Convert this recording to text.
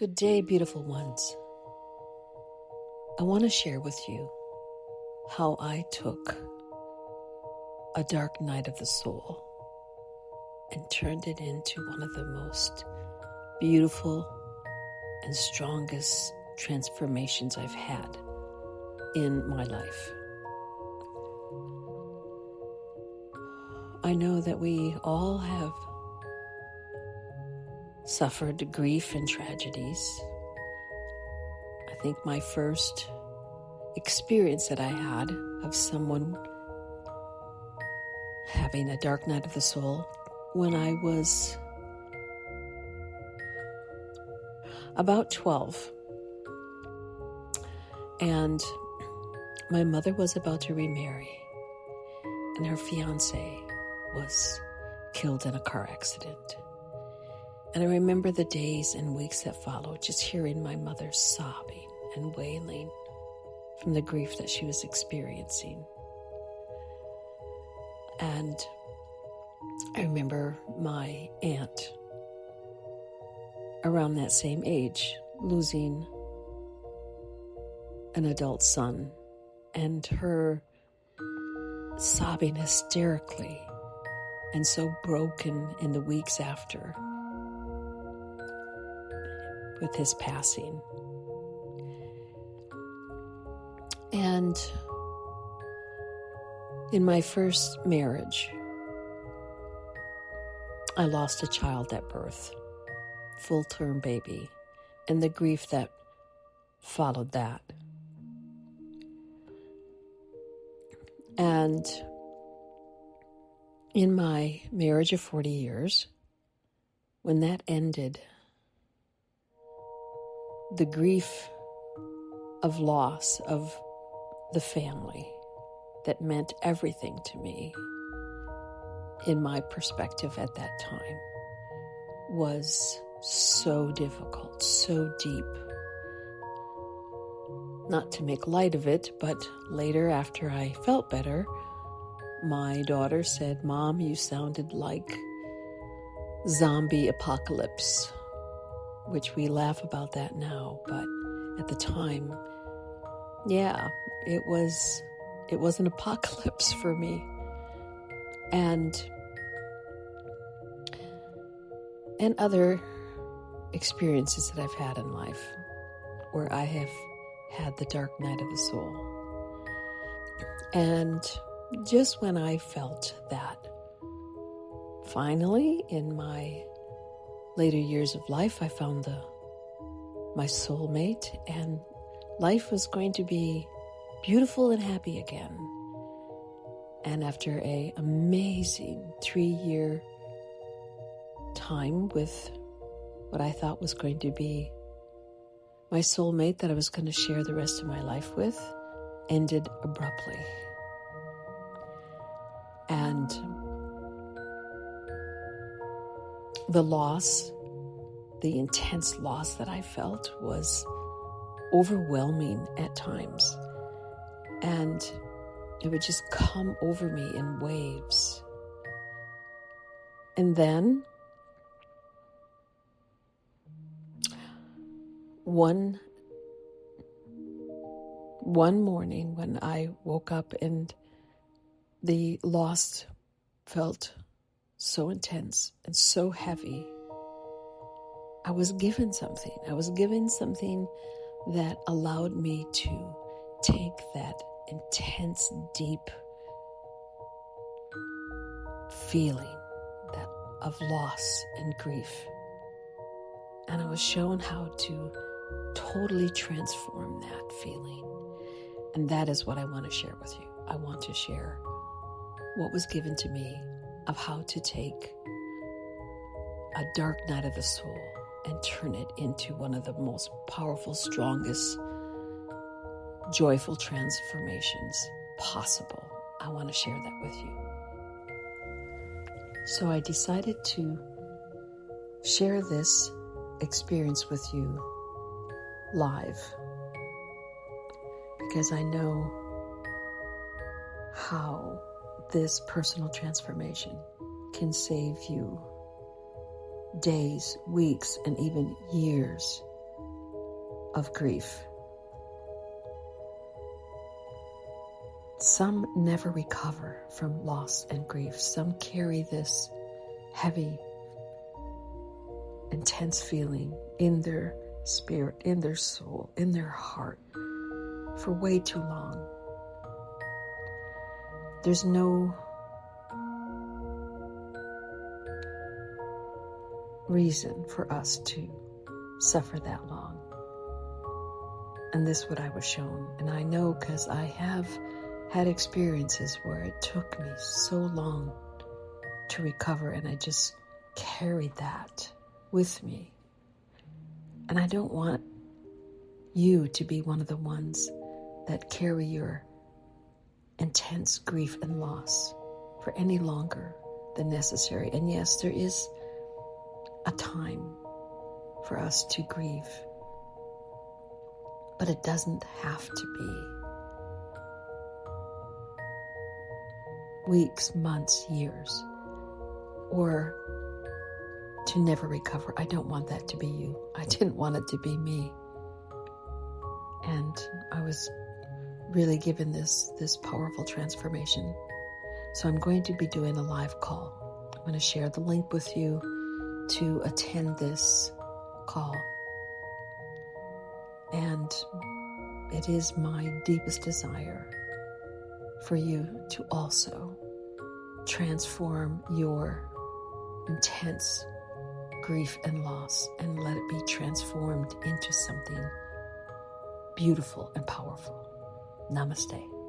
Good day, beautiful ones. I want to share with you how I took a dark night of the soul and turned it into one of the most beautiful and strongest transformations I've had in my life. I know that we all have suffered grief and tragedies. I think my first experience that I had of someone having a dark night of the soul when I was about 12. And my mother was about to remarry, and her fiance was killed in a car accident. And I remember the days and weeks that followed, just hearing my mother sobbing and wailing from the grief that she was experiencing. And I remember my aunt, around that same age, losing an adult son, and her sobbing hysterically and so broken in the weeks after with his passing. And in my first marriage, I lost a child at birth, full-term baby, and the grief that followed that. And in my marriage of 40 years, when that ended, the grief of loss of the family that meant everything to me, in my perspective at that time, was so difficult, so deep. Not to make light of it, but later, after I felt better, my daughter said, "Mom, you sounded like zombie apocalypse," which we laugh about that now, but at the time, yeah, it was an apocalypse for me. And other experiences that I've had in life where I have had the dark night of the soul. And just when I felt that, finally, in my later years of life, I found my soulmate, and life was going to be beautiful and happy again. And after an amazing 3-year time with what I thought was going to be my soulmate that I was going to share the rest of my life with, ended abruptly. And the loss, the intense loss that I felt, was overwhelming at times. And it would just come over me in waves. And then one morning when I woke up and the loss felt so intense and so heavy, I was given something. I was given something that allowed me to take that intense, deep feeling of loss and grief. And I was shown how to totally transform that feeling. And that is what I want to share with you. I want to share what was given to me of how to take a dark night of the soul and turn it into one of the most powerful, strongest, joyful transformations possible. I want to share that with you. So I decided to share this experience with you live, because I know how this personal transformation can save you days, weeks, and even years of grief. Some never recover from loss and grief. Some carry this heavy, intense feeling in their spirit, in their soul, in their heart for way too long. There's no reason for us to suffer that long. And this is what I was shown. And I know because I have had experiences where it took me so long to recover, and I just carried that with me. And I don't want you to be one of the ones that carry your intense grief and loss for any longer than necessary. And yes, there is a time for us to grieve, but it doesn't have to be weeks, months, years, or to never recover. I don't want that to be you. I didn't want it to be me. And I was really given this powerful transformation. So I'm going to be doing a live call. I'm going to share the link with you to attend this call. And it is my deepest desire for you to also transform your intense grief and loss and let it be transformed into something beautiful and powerful. Namaste.